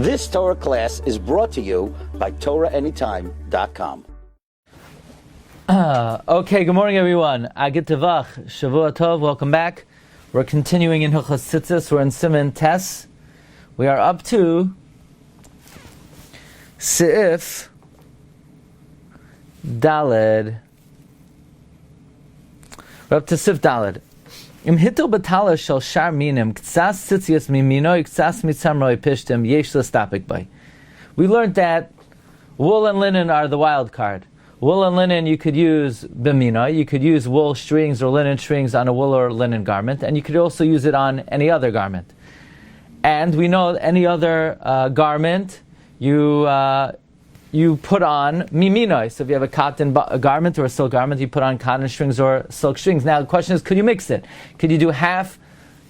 This Torah class is brought to you by TorahAnytime.com. Okay, good morning everyone. Agit Tevach, Shavua Tov, welcome back. We're continuing in Hilchos Tzitzis. We're in Siman Tes. We are up to Seif Daled. We're up to Seif Daled. Im hitel betala shel shar minim ktsas tzitzias mimino ktsas mitzamroi pishtim yesh l'stapik bay. We learned that wool and linen are the wild card. Wool and linen you could use b'mina, you could use wool strings or linen strings on a wool or linen garment, and you could also use it on any other garment. And we know any other garment you put on mimino. So if you have a cotton garment or a silk garment, you put on cotton strings or silk strings. Now the question is, could you mix it? Could you do half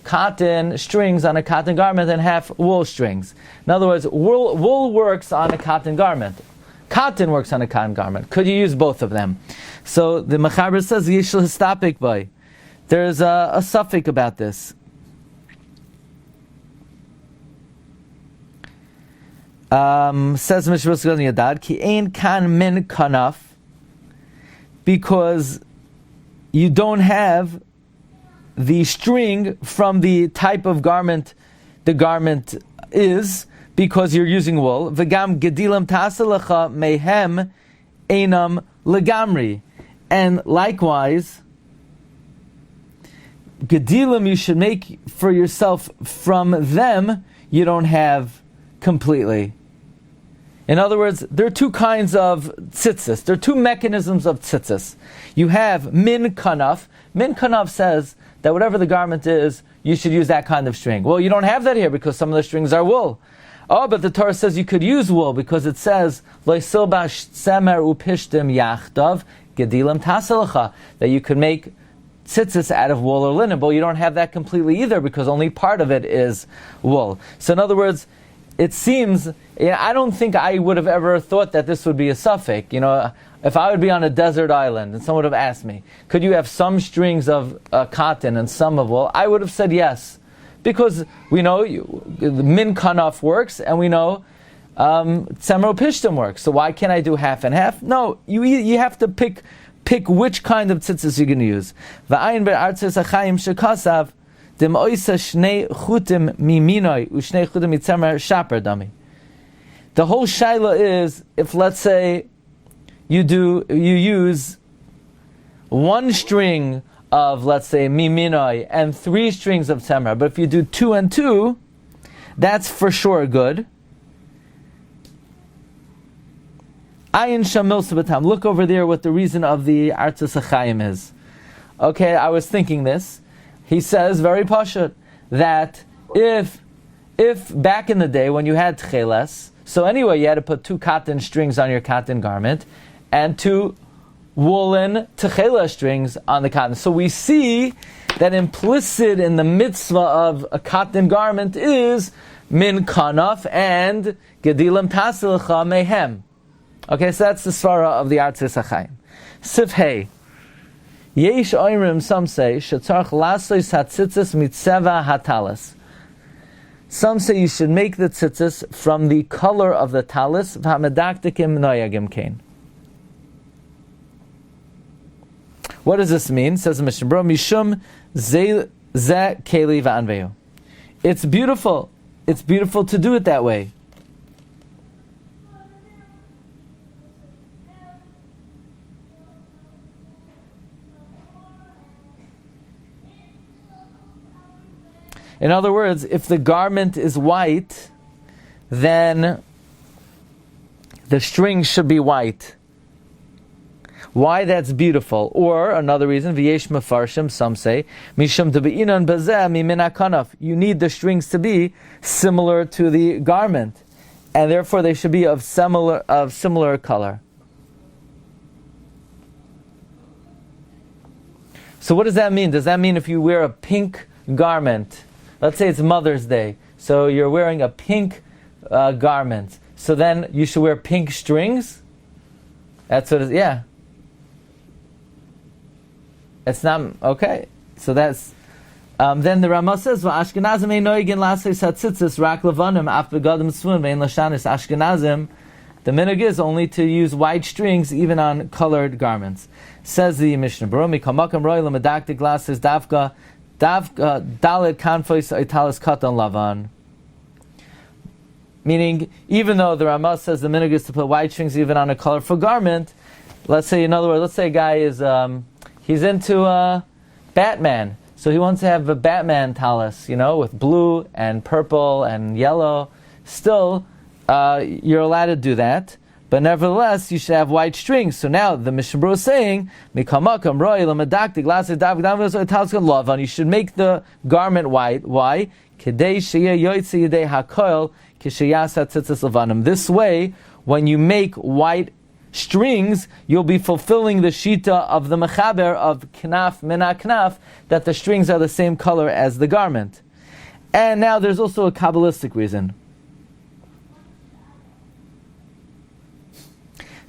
cotton strings on a cotton garment and half wool strings? In other words, wool works on a cotton garment. Cotton works on a cotton garment. Could you use both of them? So the Mechaber says, Yishel Histapik Boy. There's a suffix about this. Says Mishna Berura, Ki ein kan min kanaf, because you don't have the string from the type of garment the garment is, because you're using wool. V'gam gedilam tasalacha mehem einam legamri, and likewise, gedilim you should make for yourself from them, you don't have completely. In other words, there are two kinds of tzitzis. There are two mechanisms of tzitzis. You have min kanaf. Min kanaf says that whatever the garment is, you should use that kind of string. Well, you don't have that here because some of the strings are wool. Oh, but the Torah says you could use wool because it says loisilbash semer upishtim yachdav gedilam taselacha, that you could make tzitzis out of wool or linen. But you don't have that completely either because only part of it is wool. So in other words, it seems, I don't think I would have ever thought that this would be a suffix. If I would be on a desert island and someone would have asked me, could you have some strings of cotton and some of wool? I would have said yes. Because we know the min kanaf works, and we know tsemro pishtim works. So why can't I do half and half? No, you have to pick which kind of tzitzis you're going to use. V'ayin be'artzes hachayim shekasav dem oisa shnei chutim miminoi u'shnei chutim mitzemer shaper dami. The whole shaila is, if let's say you use one string of, let's say, miminoi and 3 strings of tzemer, but if you do 2 and 2, that's for sure good. Ayin shamil sabatam. Look over there what the reason of the Artzes HaChaim is. Okay, I was thinking this. He says very pashut that if back in the day when you had tcheles, so anyway you had to put 2 cotton strings on your cotton garment and 2 woolen techela strings on the cotton. So we see that implicit in the mitzvah of a cotton garment is min kanaf and gedilam tasilcha mehem. Okay, so that's the svara of the Artzes HaChaim. Sif Hey. Yesh oimrim, some say, shetzarch lasois hatzitzis mitzeva hatalis. Some say you should make the tzitzis from the color of the talis, v'hamedaktikim noyagim kain. What does this mean? Says the Mishna Berura, Mishum ze keli va'anveyu. It's beautiful. It's beautiful to do it that way. In other words, if the garment is white, then the string should be white. Why that's beautiful? Or another reason, v'yesh mefarshim, some say, mishum debe'inan bazeh mimina kanaf. You need the strings to be similar to the garment, and therefore they should be of similar color. So what does that mean? Does that mean if you wear a pink garment, let's say it's Mother's Day, so you're wearing a pink garment, so then you should wear pink strings? That's what it is, yeah. It's not, okay. So that's, Then the Rama says, "Ashkenazim ein noigin laseis hatzitzis rak levanim af begadim svun vein lashanis Ashkenazim." The minhag is only to use white strings even on colored garments. Says the Mishna Berura, "Mikamakam roi lemedaktik lases davka dalet kanfois italis katan lavan." Meaning, even though the Rama says the minhag is to put white strings even on a colorful garment, let's say, in other words, let's say a guy is he's into Batman. So he wants to have a Batman talis, with blue and purple and yellow. Still, you're allowed to do that. But nevertheless, you should have white strings. So now the Mishna Berura is saying, you should make the garment white. Why? This way, when you make white strings, you'll be fulfilling the shita of the mechaber of knaf mina knaf, that the strings are the same color as the garment. And now there's also a Kabbalistic reason.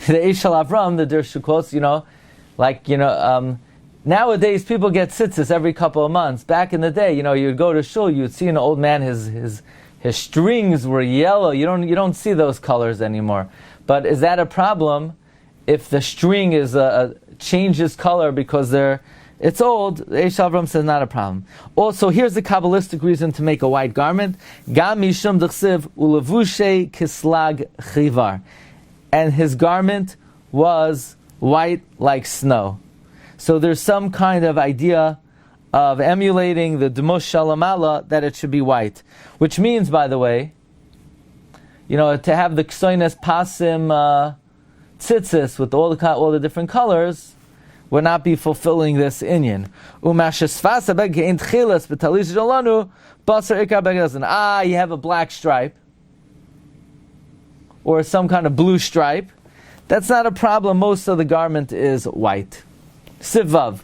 The Eishal Avram, the Der Shukos, nowadays people get tzitzis every couple of months. Back in the day, you'd go to shul, you'd see an old man, his strings were yellow. You don't see those colors anymore. But is that a problem if the string is changes color because it's old? Eishal Avram says not a problem. Also, here's the Kabbalistic reason to make a white garment. Gam mishum d'chsiv ulevushe kislag chivar. And his garment was white like snow. So there's some kind of idea of emulating the Demos Shalamala that it should be white. Which means, by the way, to have the Ksoines Pasim tzitzis with all the different colors would not be fulfilling this inyan. You have a black stripe or some kind of blue stripe. That's not a problem. Most of the garment is white. Sivav.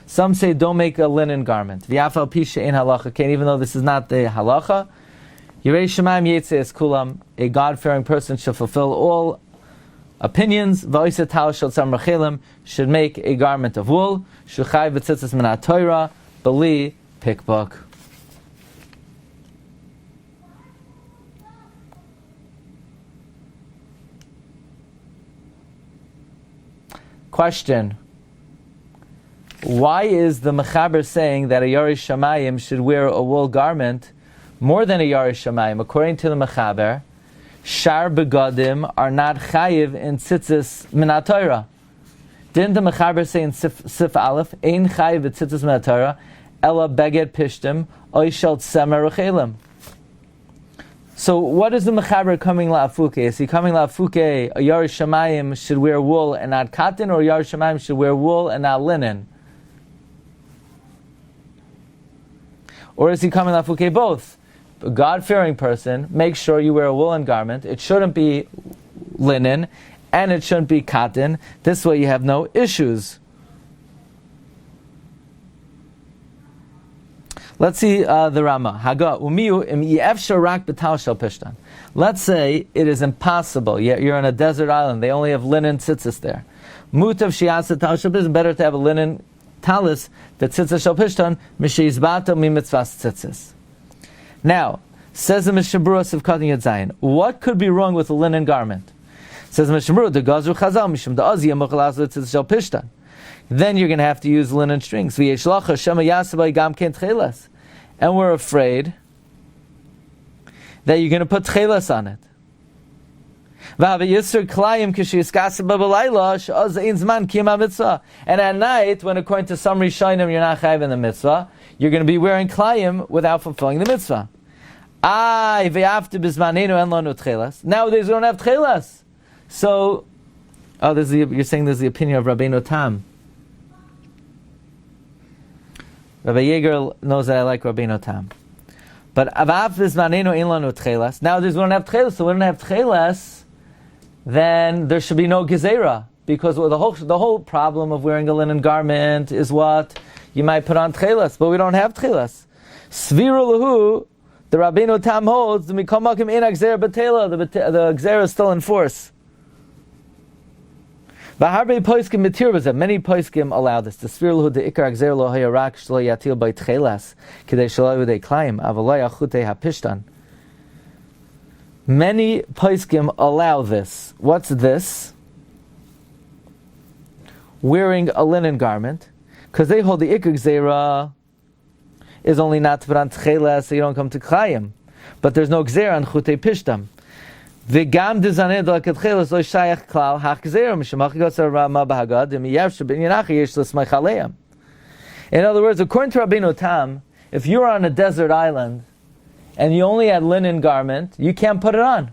Some say don't make a linen garment. Even though this is not the halacha, a God-fearing person should fulfill all opinions. Should make a garment of wool. Bali pikbuk. Question: why is the Mechaber saying that a Yarish Shamayim should wear a wool garment more than a Yarish Shamayim? According to the Mechaber, Shar Begadim are not chayiv in tzitzis min Torah. Didn't the Mechaber say in Sif Aleph, Ein chayiv tzitzis min Torah, Ela beged pishtim, oishal tsemer uchelim? So what is the Mechaber coming la'afuke? Is he coming la'afuke, a Yarish Shamayim should wear wool and not cotton, or Yarish Shamayim should wear wool and not linen? Or is he coming la'afuke both? A God-fearing person, make sure you wear a woolen garment. It shouldn't be linen, and it shouldn't be cotton. This way you have no issues. Let's see the Rama. Let's say it is impossible. You're on a desert island. They only have linen tzitzis there. Mutav shiasa tal shel pishtan. Better to have a linen talis v'tzitzis shel pishtan misheizbata mimitzvas tzitzis. Now, says the Mishna Berura of cutting Yud Zayin, what could be wrong with a linen garment? Says the Mishna Berura, the gazru chazal mishum da'azi yamochalaz v'tzitzis shel pishtan. Then you're going to have to use linen strings. And we're afraid that you're going to put tchelas on it. And at night, when according to some Rishonim you're not chayiv in the mitzvah, you're going to be wearing klayim without fulfilling the mitzvah. Nowadays we don't have tchelas. So, you're saying this is the opinion of Rabbeinu Tam. Rabbi Yeager knows that I like Rabbeinu Tam. But nowadays we don't have tchelas, so we don't have tchelas, then there should be no gezerah. Because the whole problem of wearing a linen garment is what? You might put on tchelas, but we don't have tchelas. Sviru lahu, the Rabbeinu Tam holds, the gzerah is still in force. Many poiskim allow this. The spirul de ikar gzer lo hayarak shlo yatil by tchelas kidei shlo yudei klaim avaloi achute hapishtan. Many poiskim allow this. What's this? Wearing a linen garment, because they hold the ikar gzera is only not to put on tchelas so you don't come to chayim, but there's no gzera on chutei pishtam. V'gam dizaned l'katchelas lo shayach klal hach gzera mishmach gosar rama bahagad imiyav shebinyanach yesh l'smach aleim. In other words, according to Rabbeinu Tam, if you're on a desert island and you only had linen garment, you can't put it on.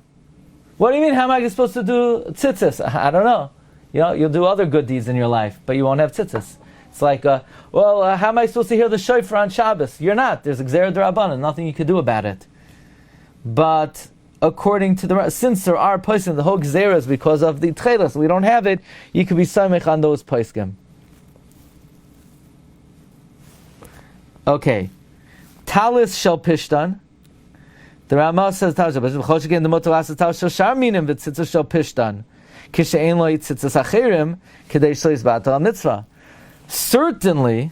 What do you mean? How am I supposed to do tzitzis? I don't know. You'll do other good deeds in your life, but you won't have tzitzis. It's like, how am I supposed to hear the shofar on Shabbos? You're not. There's a gzera d'Rabbanan, nothing you can do about it. But according to since there are poskim, the whole gzera is because of the tchelas. We don't have it. You could be samech on those poskim. Okay, talis shel pishtan. The Rama says talis shel pishtan. B'chol shekein the mutar lasses talis shel shar minim v'tzitzis shel pishtan. Kishe'ein lo yitzitzis acherim k'dei shlo yizbat al mitzvah. Certainly,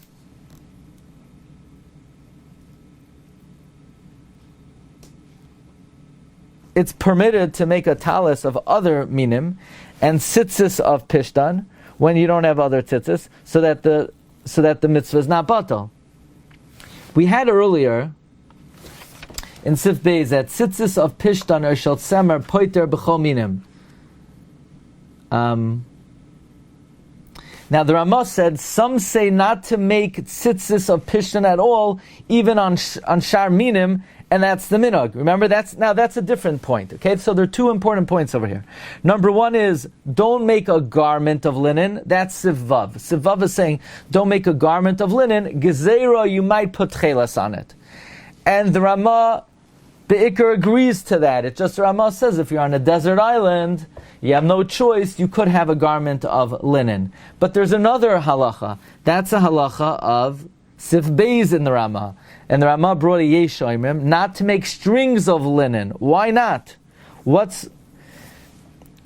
it's permitted to make a talis of other minim and tzitzis of pishtan when you don't have other tzitzis, so that the mitzvah is not batal. We had earlier in Sif Beis that tzitzis of pishtan are shel tzemer poiter b'chol minim. Now the Ramah said some say not to make tzitzis of pishtan at all, even on shar minim, and that's the minhag. Remember, that's a different point. Okay, so there are two important points over here. Number one is don't make a garment of linen. That's sivvav. Sivvav is saying don't make a garment of linen. Gezerah, you might put chelas on it, and the Ramah Be'ikr agrees to that. It just, Ramah says, if you're on a desert island, you have no choice, you could have a garment of linen. But there's another halacha. That's a halacha of Sif Beis in the Ramah. And the Ramah brought a yeshoimim, not to make strings of linen. Why not? There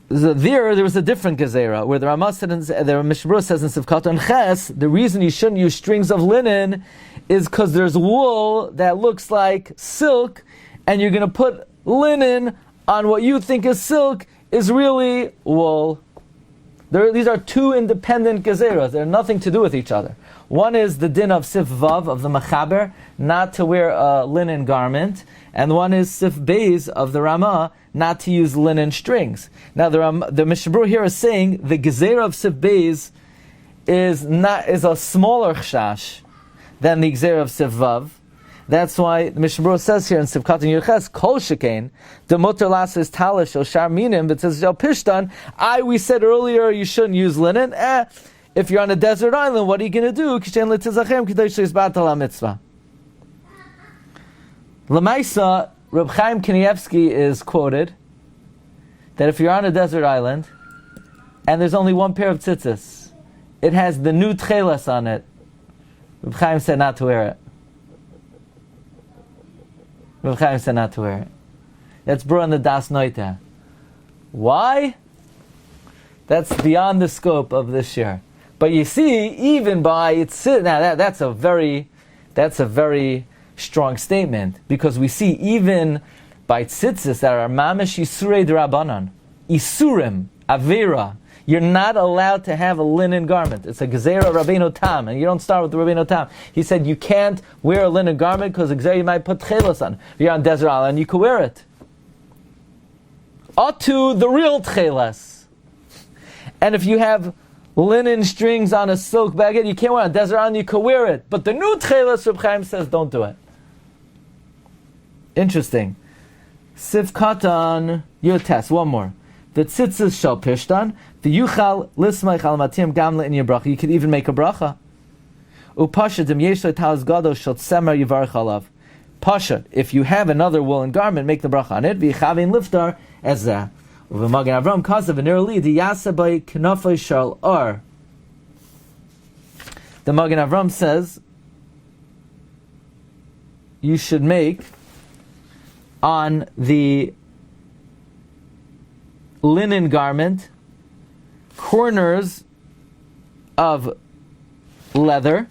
was a different gezerah, where the Ramah said, the Mishna Berura says in Sivkat and Ches, the reason you shouldn't use strings of linen is because there's wool that looks like silk, and you're going to put linen on what you think is silk is really wool. These are two independent gezeras. They have nothing to do with each other. One is the din of Sif Vav, of the Mechaber, not to wear a linen garment, and one is Sif Beis of the Ramah, not to use linen strings. Now the Mishna Berura here is saying the gezerah of Sif Beis is a smaller chashash than the gezerah of Sif Vav. That's why the Mishna Berura says here in Sivkat and Yerches, Kol Shekain, the mutar lasses talish or shar minim, but says shel pishtan. We said earlier you shouldn't use linen. If you're on a desert island, what are you going to do? Kishen l'tizachem k'day she'izbat ala mitzvah. L'maisa, Reb Chaim Kanievsky is quoted that if you're on a desert island and there's only one pair of tzitzis, it has the new tchelas on it. Reb Chaim said not to wear it. Reb Chaim said not to wear it. That's brought in the Das Noita. Why? That's beyond the scope of this year. But you see, even by it's now that's a very strong statement, because we see even by tzitzis that are mamish isurei d'Rabbanan, isurim avera. You're not allowed to have a linen garment. It's a gezerah Rabbeinu Tam, and you don't start with the Rabbeinu Tam. He said you can't wear a linen garment because gezerah you might put tchelas on. If you're on desert island, you can wear it. Atu the real tchelas. And if you have linen strings on a silk baguette, you can't wear it. On desert island, you can wear it. But the new tchelas, Reb Chaim says, don't do it. Interesting. Sif Katan, your test. One more. The tzitzis shel pishtan, the yuchal lismaich al matim gamle in your bracha. You could even make a bracha. Upashat im yesh talis gadol shel tzemer yivarach alav. Pashat, if you have another woolen garment, make the bracha on it. V'yichavin liftar ezeh. Uv'magen Avram kasav v'nerli di yasa by knafay shal ar. The Magen Avram says you should make on the linen garment corners of leather,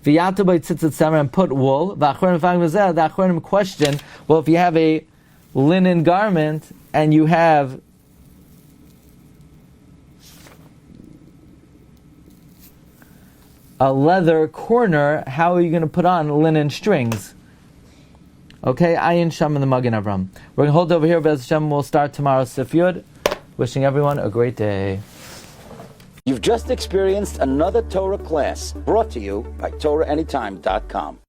and put wool. The Achronim question, well, if you have a linen garment and you have a leather corner, how are you going to put on linen strings? Okay, Ayin Sham in the Magen Avram. We're going to hold over here, Bez Hashem. We'll start tomorrow, Sif Yud. Wishing everyone a great day. You've just experienced another Torah class brought to you by TorahAnytime.com.